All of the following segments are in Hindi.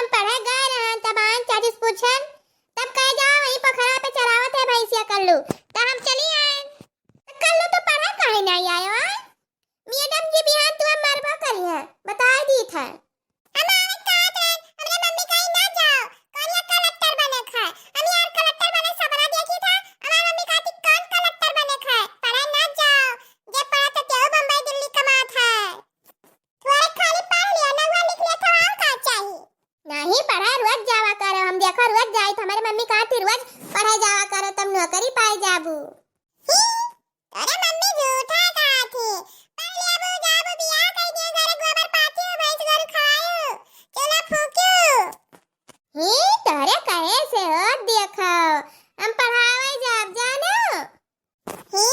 हम पढ़े गए रहन तब आन चाची से पूछन तब कह जाओ वहीं पोखरा पे चरावत है भैंसिया कल्लू तब हम चली आए। कल्लू तो पढ़े काहे नहीं आयो आए? मैडम जी बिहान तू मरबा करी है बता दी था। हमारे कहत है हमरे मम्मी कहीं ना जाओ कौन कलेक्टर बने खाए हम यार कलेक्टर बने सपना देखी था। हमारी मम्मी कहती कौन कलेक्टर बने खाए पढ़े ना जाओ जे पढ़ा तो तेरे बम्बई दिल्ली कमात है थोड़े खाली पढ़ लिया ना हुआ लिख लिया तो और का चाहिए नहीं पढ़ा रोज जावा करो हम देखो रोज जाई तो हमारी मम्मी कहती रोज पढ़े जावा करो तब नौकरी पाए जाबू। अरे मम्मी झूठा कहती पढ़ लिया बू जाबू बियाह कर दिया घरे गोबर पाती हो भैंस गोरु खायो चला फूक्यो ही तोरे कहे से हो देखो हम पढ़ावे जाब जानो ही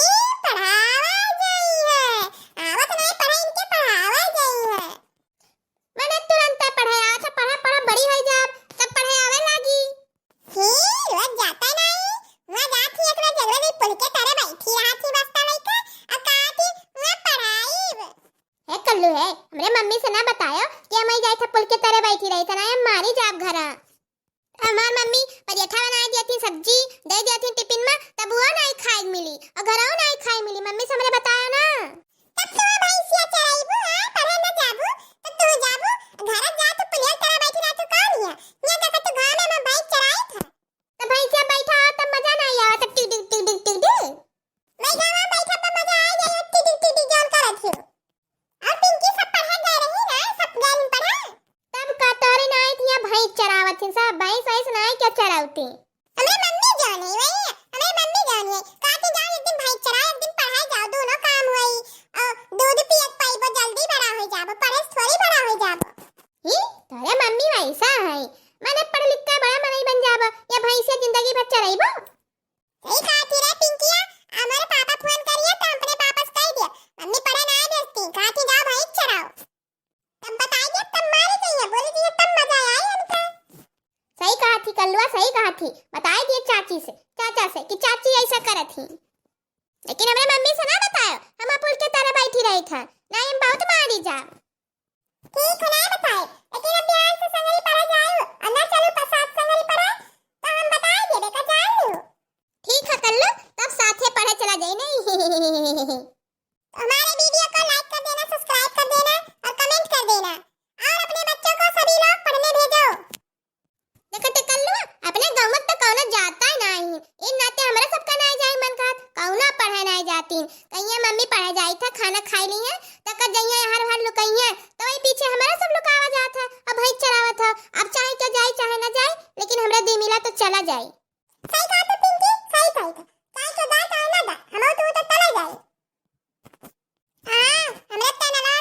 पढ़ावे जाई है आवत नहीं पढ़े इनके पढ़ावे जाई है मैंने तुरंत पढ़े आ था पढ़ा पढ़ा बड़ी हो जाब तब पढ़े आवे लागी ही रोज जाता नहीं वहां जाती एक रोज झगड़े भी पुल के तारे बैठी रहा थी बस्ता लेके अब कहती मैं पढ़ाई है कल्लू है हमरे मम्मी से ना बतायो कि हम जाए थे पुल के तरह बैठी रही था ना हम मारी जाब घरा हमार मम्मी पराठा बना दी थी सब्जी दे दी थी टिफिन में तब वो नहीं खाए मिली और घरों नहीं खाए मिली मम्मी से हमरे बताया ना तब तो भैंसिया चराईबू हां पढ़े ना जाबू तो तू जाबू घर जा तो पुलिया तरह बैठी रहा तो कौन है ये देखो तो गांव में मैं भैंस चराई था तब भैंसिया बैठा तब मजा नहीं आया तब टिक टिक टिक टिक टिक मैं गांव में बैठा तो मजा आ गया टिक टिक टिक जोर करत थी और पिंकी सब पढ़ा गए रही ना सब गए पढ़ा तब का तोरे नाई थिया भैंस चरावत थी सब भैंस ऐसे नाई क्या चरावती हमें मम्मी जाने वही हमें मम्मी जाने काती जाओ एक दिन भैंस चराओ एक दिन पढ़ाई जाओ दोनों काम हुई और दूध पियत पाइबो जल्दी बड़ा हो जाबो परेस थोड़ी बड़ा हो जाबो ही तोरे मम्मी वैसा है माने पढ़ लिख के बड़ा मनई बन जाबो या भैंसिया जिंदगी भर चराइबो सही कहती रे पिंकिया हमारे पापा फोन करिए तो अपने पापा से कह दिया मम्मी पढ़े ना भेजती कहती जाओ भैंस चराओ तब बताइए तब मारी चाहिए बोली दिए तब मजा आया इनका सही कहा थी कल्लुआ सही कहा थी बताए दिए चाची से चाचा से कि चाची ऐसा करत थी लेकिन हमरे मम्मी से ना बतायो हम पुल के तरह बैठी रही था ना हम बहुत मारी जा ठीक है ना बताए लेकिन अब बिहान से संगरी पढ़ा जाओ और ना चलो प्रसाद संगरी पढ़ा तो हम बताए दे बेटा जान लो ठीक है कल्लू तब साथे पढ़े चला जाए नहीं हमारे वीडियो को लाइक कर देना सब्सक्राइब कर देना और कमेंट कर देना और अपने बच्चों को सभी लोग पढ़ने भेजो देखो तो कल्लू अपने गांव में तो कौनो जाता ही नहीं इन नाते हमरा सबका नहीं जाई मन का कौनो पढ़े नहीं जाती कहिया मम्मी पढ़े जाई था खाना खाई ली है तो कर जइया हर हर लुकइया तो वही पीछे हमारा सब लोग आवा जात है अब भैंस चरावत है अब चाहे तो जाए चाहे ना जाए लेकिन हमरा दी मिला तो चला जाए सही कहा तो पिंकी सही कहा चाहे तो जाए चाहे ना जाए हम तो चला जाए हां हमरा तो ना